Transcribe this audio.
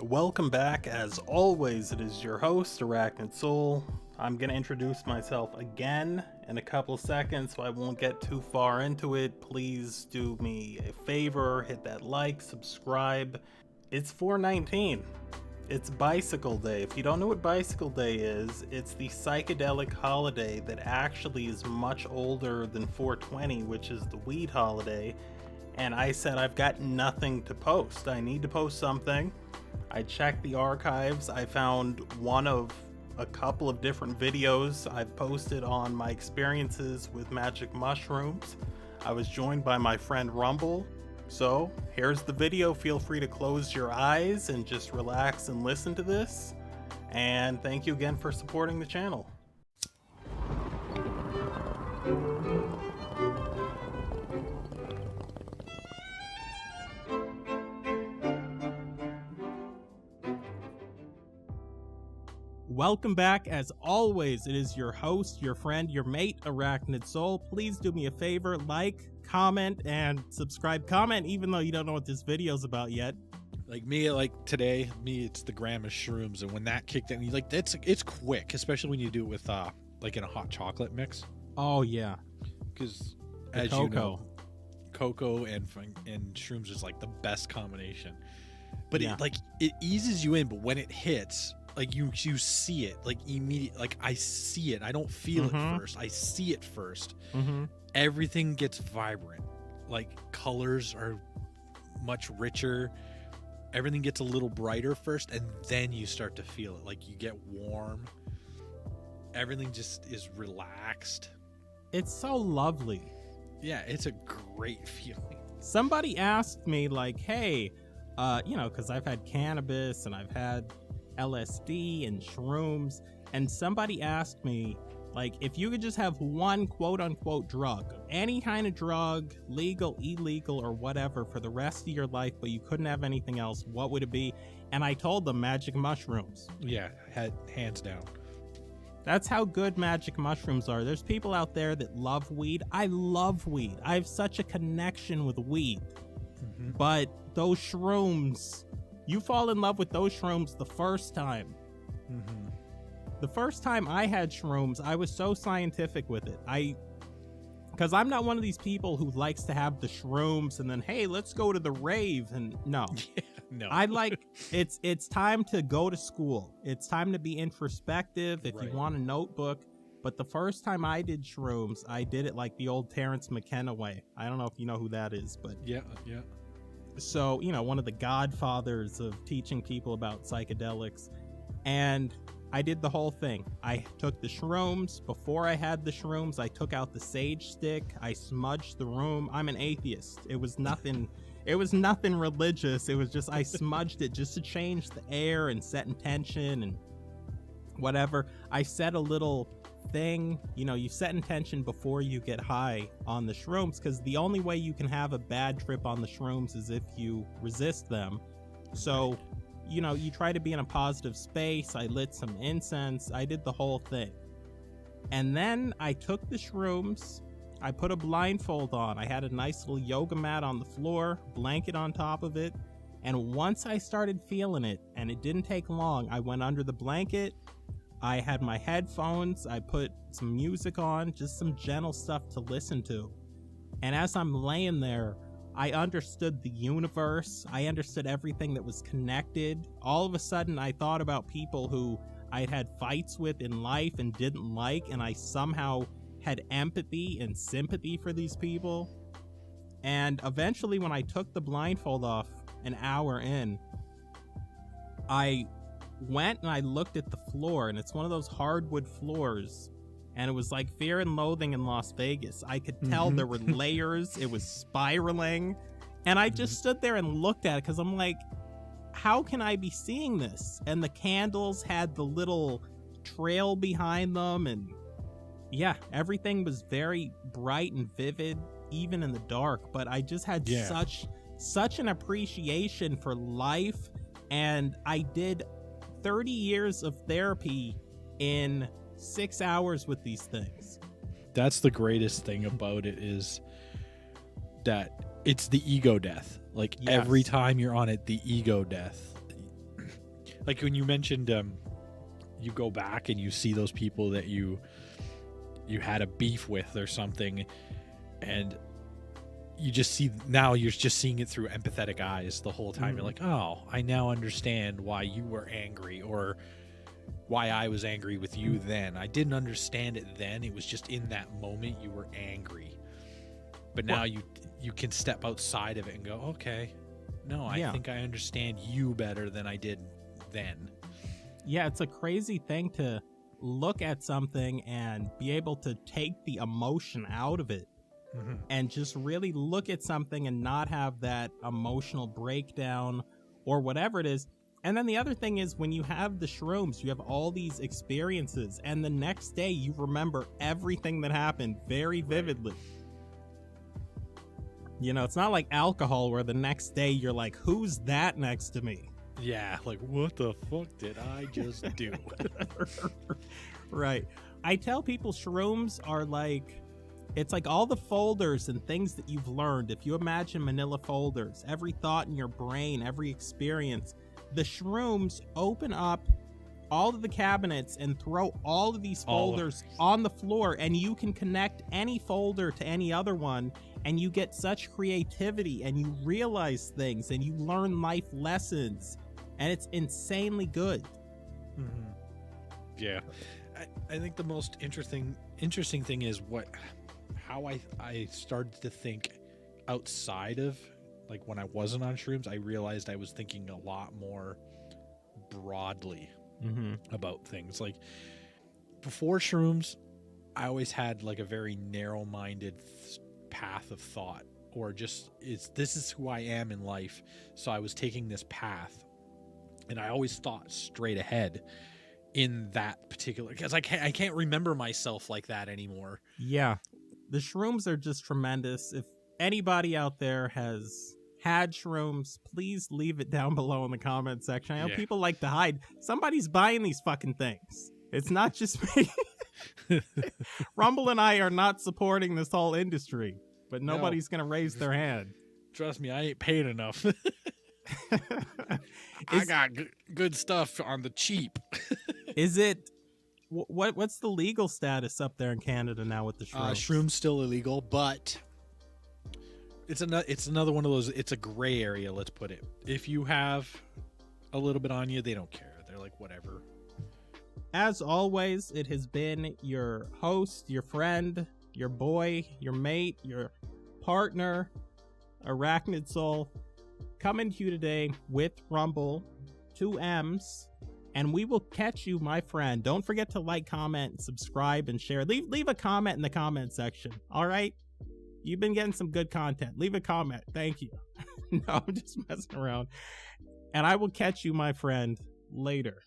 Welcome back. As always, it is your host, Arachnid Soul. I'm going to introduce myself again in a couple seconds, so I won't get too far into it. Please do me a favor, hit that like, subscribe. It's 4/19. It's Bicycle Day. If you don't know what Bicycle Day is, it's the psychedelic holiday that actually is much older than 420, which is the weed holiday. And I said, I've got nothing to post. I need to post something. I checked the archives. I found one of a couple of different videos I've posted on my experiences with magic mushrooms. I was joined by my friend Rumble. So here's the video. Feel free to close your eyes and just relax and listen to this. And thank you again for supporting the channel. Welcome back. As always, it is your host, your friend, your mate, Arachnid Soul. Please do me a favor, like, comment, and subscribe. Comment even though you don't know what this video's about yet. Like today, it's the gram of shrooms, and when that kicked in, it's quick, especially when you do it with like in a hot chocolate mix. Oh yeah, because as you know, cocoa and shrooms is like the best combination. But yeah, it eases you in, but when it hits, like you see it like immediate. Like I see it. I don't feel it first. I see it first. Everything gets vibrant. Like colors are much richer. Everything gets a little brighter first, and then you start to feel it. Like you get warm. Everything just is relaxed. It's so lovely. Yeah, it's a great feeling. Somebody asked me like, hey, because I've had cannabis and I've had LSD and shrooms, and somebody asked me, like, if you could just have one quote-unquote drug, any kind of drug, legal, illegal, or whatever, for the rest of your life, but you couldn't have anything else, what would it be? And I told them magic mushrooms. Yeah, hands down. That's how good magic mushrooms are. There's people out there that love weed. I love weed. I have such a connection with weed. But those shrooms, you fall in love with those shrooms the first time. The first time I had shrooms, I was so scientific with it. Because I'm not one of these people who likes to have the shrooms and then, hey, let's go to the rave. And no. No. I like, it's time to go to school. It's time to be introspective if you want a notebook. But the first time I did shrooms, I did it like the old Terrence McKenna way. I don't know if you know who that is, but yeah. So, one of the godfathers of teaching people about psychedelics. And I did the whole thing. I took the shrooms. Before I had the shrooms, I took out the sage stick. I smudged the room. I'm an atheist. It was nothing religious. It was just, I smudged it just to change the air and set intention and whatever. I set a little thing, you set intention before you get high on the shrooms, because the only way you can have a bad trip on the shrooms is if you resist them. So you try to be in a positive space. I lit some incense. I did the whole thing. And then I took the shrooms. I put a blindfold on. I had a nice little yoga mat on the floor, blanket on top of it. And once I started feeling it, and it didn't take long, I went under the blanket. I had my headphones. I put some music on, just some gentle stuff to listen to. And as I'm laying there, I understood the universe. I understood everything that was connected. All of a sudden, I thought about people who I'd had fights with in life and didn't like, and I somehow had empathy and sympathy for these people. And eventually, when I took the blindfold off an hour in, I went and I looked at the floor, and it's one of those hardwood floors. And it was like Fear and Loathing in Las Vegas. I could tell there were layers. It was spiraling. And I just stood there and looked at it because I'm like, how can I be seeing this? And the candles had the little trail behind them. And yeah, everything was very bright and vivid, even in the dark. But I just had such an appreciation for life. And I did 30 years of therapy in 6 hours with these things. That's the greatest thing about it, is that it's the ego death. Like every time you're on it, the ego death. like when you mentioned you go back and you see those people that you had a beef with or something, and you just see, now you're just seeing it through empathetic eyes the whole time. You're like, oh, I now understand why you were angry, or why I was angry with you then. I didn't understand it then. It was just in that moment you were angry. But now you can step outside of it and go, okay, no, I think I understand you better than I did then. Yeah, it's a crazy thing to look at something and be able to take the emotion out of it. And just really look at something and not have that emotional breakdown or whatever it is. And then the other thing is, when you have the shrooms, you have all these experiences, and the next day you remember everything that happened very vividly. You know, it's not like alcohol where the next day you're like, who's that next to me? Yeah, like, what the fuck did I just do? Right. I tell people shrooms are like, it's like all the folders and things that you've learned. If you imagine manila folders, every thought in your brain, every experience, the shrooms open up all of the cabinets and throw all of these folders on the floor, and you can connect any folder to any other one, and you get such creativity, and you realize things, and you learn life lessons, and it's insanely good. Yeah. I think the most interesting thing is how I started to think outside of, like, when I wasn't on shrooms. I realized I was thinking a lot more broadly about things. Like, before shrooms, I always had like a very narrow-minded path of thought, or just this is who I am in life. So I was taking this path, and I always thought straight ahead in that particular, because I can't remember myself like that anymore. Yeah, the shrooms are just tremendous. If anybody out there has had shrooms, please leave it down below in the comment section. I know people like to hide. Somebody's buying these fucking things. It's not just me. Rumble and I are not supporting this whole industry, but nobody's going to raise their hand. Trust me, I ain't paid enough. I got good stuff on the cheap. Is it... What's the legal status up there in Canada now with the shrooms? Shrooms still illegal, but it's another one of those. It's a gray area, let's put it. If you have a little bit on you, they don't care. They're like, whatever. As always, it has been your host, your friend, your boy, your mate, your partner, Arachnid Soul, coming to you today with Rumble, 2 M's. And we will catch you, my friend. Don't forget to like, comment, subscribe, and share. Leave a comment in the comment section. All right? You've been getting some good content. Leave a comment. Thank you. No, I'm just messing around. And I will catch you, my friend, later.